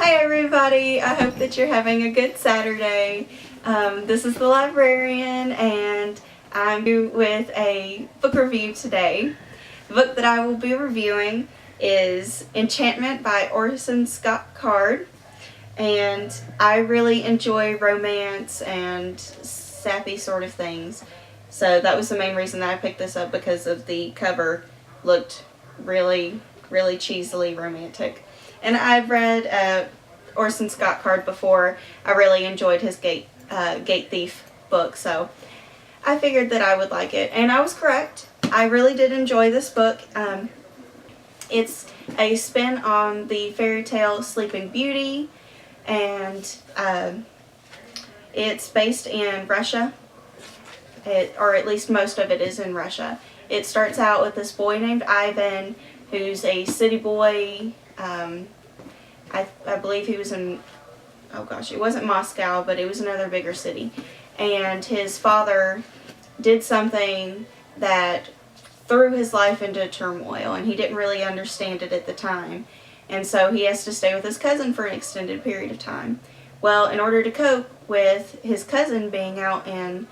Hi everybody, I hope that you're having a good Saturday. This is the librarian and I'm here with a book review today. The book that I will be reviewing is Enchantment by Orson Scott Card, and I really enjoy romance and sappy sort of things. So that was the main reason that I picked this up, because of the cover looked really cheesily romantic. And I've read Orson Scott Card before. I really enjoyed his Gate Thief book, so I figured that I would like it. And I was correct. I really did enjoy this book. It's a spin on the fairy tale Sleeping Beauty, and it's based in Russia. Or at least most of it is in Russia. It starts out with this boy named Ivan, who's a city boy. I believe he was in, oh gosh, it wasn't Moscow, but it was another bigger city. And his father did something that threw his life into turmoil, and he didn't really understand it at the time. And so he has to stay with his cousin for an extended period of time. Well, in order to cope with his cousin being out in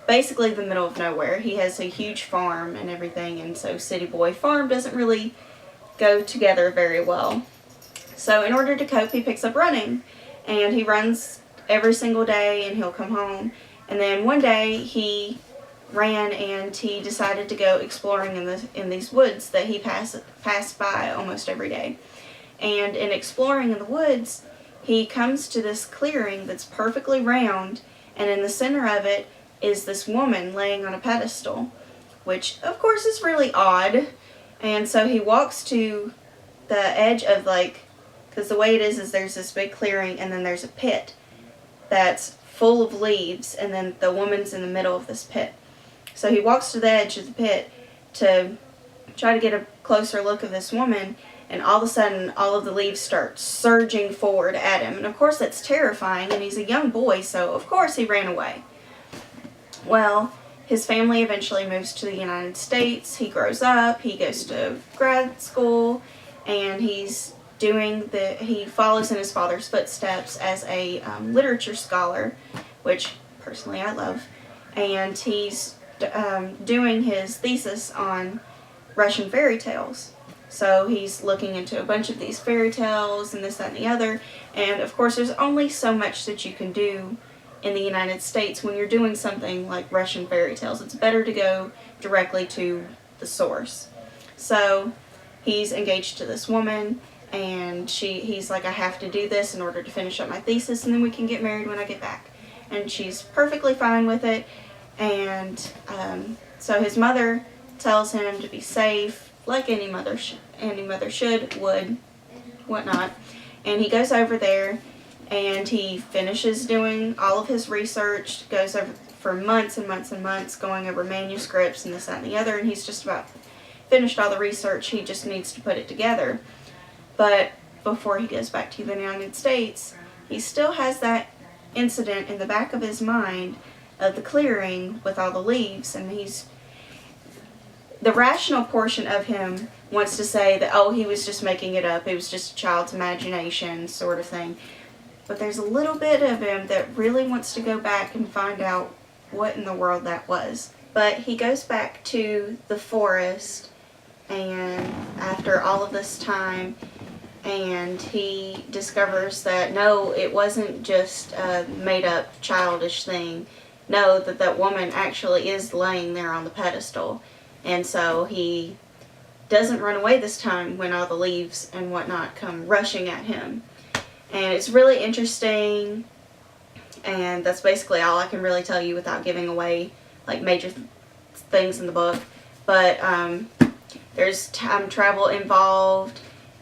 basically the middle of nowhere, he has a huge farm and everything, and so city boy farm doesn't really go together very well. So in order to cope, he picks up running, and he runs every single day, and he'll come home. And then one day he ran and he decided to go exploring in these woods that he passed by almost every day. And in exploring in the woods, he comes to this clearing that's perfectly round, and in the center of it is this woman laying on a pedestal, which of course is really odd. And so he walks to the edge of, because the way it is there's this big clearing, and then there's a pit that's full of leaves, and then the woman's in the middle of this pit. So he walks to the edge of the pit to try to get a closer look of this woman, and all of a sudden all of the leaves start surging forward at him. And of course that's terrifying, and he's a young boy, so of course he ran away. Well, his family eventually moves to the United States. He grows up, he goes to grad school, and he follows in his father's footsteps as a literature scholar, which personally I love. And he's doing his thesis on Russian fairy tales. So he's looking into a bunch of these fairy tales and this, that, and the other. And of course there's only so much that you can do in the United States when you're doing something like Russian fairy tales. It's better to go directly to the source. So he's engaged to this woman, and he's like, I have to do this in order to finish up my thesis, and then we can get married when I get back. And she's perfectly fine with it. And so his mother tells him to be safe, like any mother would, whatnot. And he goes over there, and he finishes doing all of his research, goes over for months and months and months, going over manuscripts and this, that, and the other, and he's just about finished all the research. He just needs to put it together. But before he goes back to the United States, he still has that incident in the back of his mind of the clearing with all the leaves, and the rational portion of him wants to say that, oh, he was just making it up, it was just a child's imagination sort of thing. But there's a little bit of him that really wants to go back and find out what in the world that was. But he goes back to the forest, and after all of this time, and he discovers that no, it wasn't just a made-up childish thing. No, that woman actually is laying there on the pedestal. And so he doesn't run away this time when all the leaves and whatnot come rushing at him. And it's really interesting, and that's basically all I can really tell you without giving away major things in the book. But there's time travel involved,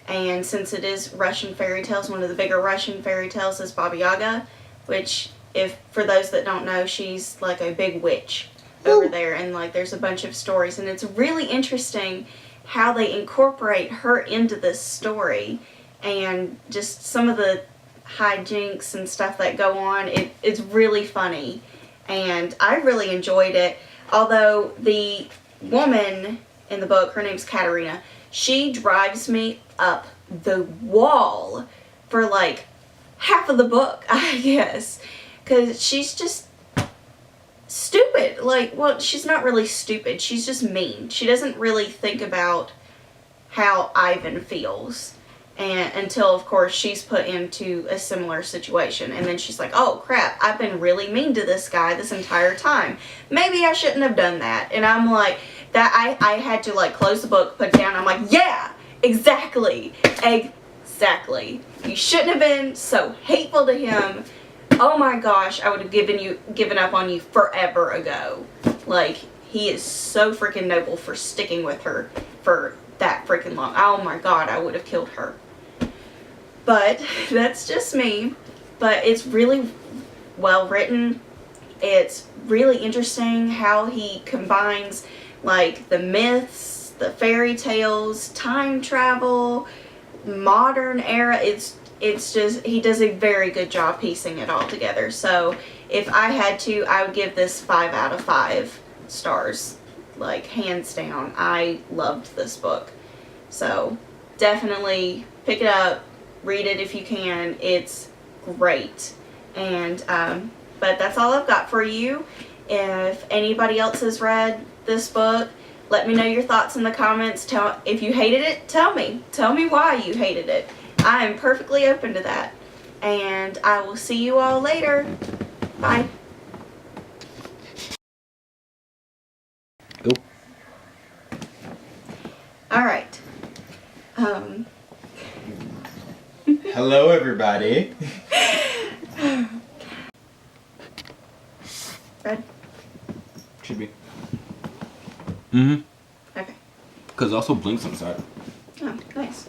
and since it is Russian fairy tales, one of the bigger Russian fairy tales is Baba Yaga, which, for those that don't know, she's like a big witch over there, and there's a bunch of stories, and it's really interesting how they incorporate her into this story. And just some of the hijinks and stuff that go on, it's really funny, and I really enjoyed it. Although the woman in the book, her name's Katerina, she drives me up the wall for half of the book, I guess, because she's just stupid. Like, well, she's not really stupid. She's just mean. She doesn't really think about how Ivan feels. And until, of course, she's put into a similar situation. And then she's like, oh, crap, I've been really mean to this guy this entire time. Maybe I shouldn't have done that. And I'm like, I had to, like, close the book, put it down. I'm like, yeah, exactly. Exactly. You shouldn't have been so hateful to him. Oh, my gosh, I would have given up on you forever ago. Like, he is so freaking noble for sticking with her for that freaking long. Oh, my God, I would have killed her. But that's just me. But it's really well written. It's really interesting how he combines like the myths, the fairy tales, time travel, modern era. It's just, he does a very good job piecing it all together. So if I had to, I would give this 5 out of 5 stars. Like, hands down. I loved this book. So definitely pick it up. Read it if you can. It's great. And but that's all I've got for you. If anybody else has read this book, let me know your thoughts in the comments. If you hated it, tell me why you hated it. I am perfectly open to that. And I will see you all later. Bye. Go. All right. Hello, everybody. Red? Should be. Mm-hmm. Okay. Because it also blinks on the side. Oh, nice.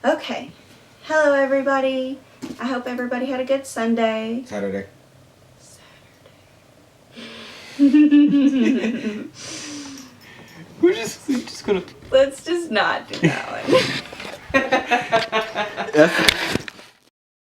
Okay. Hello, everybody. I hope everybody had a good Sunday. Saturday. We're just gonna... Let's just not do that one. That's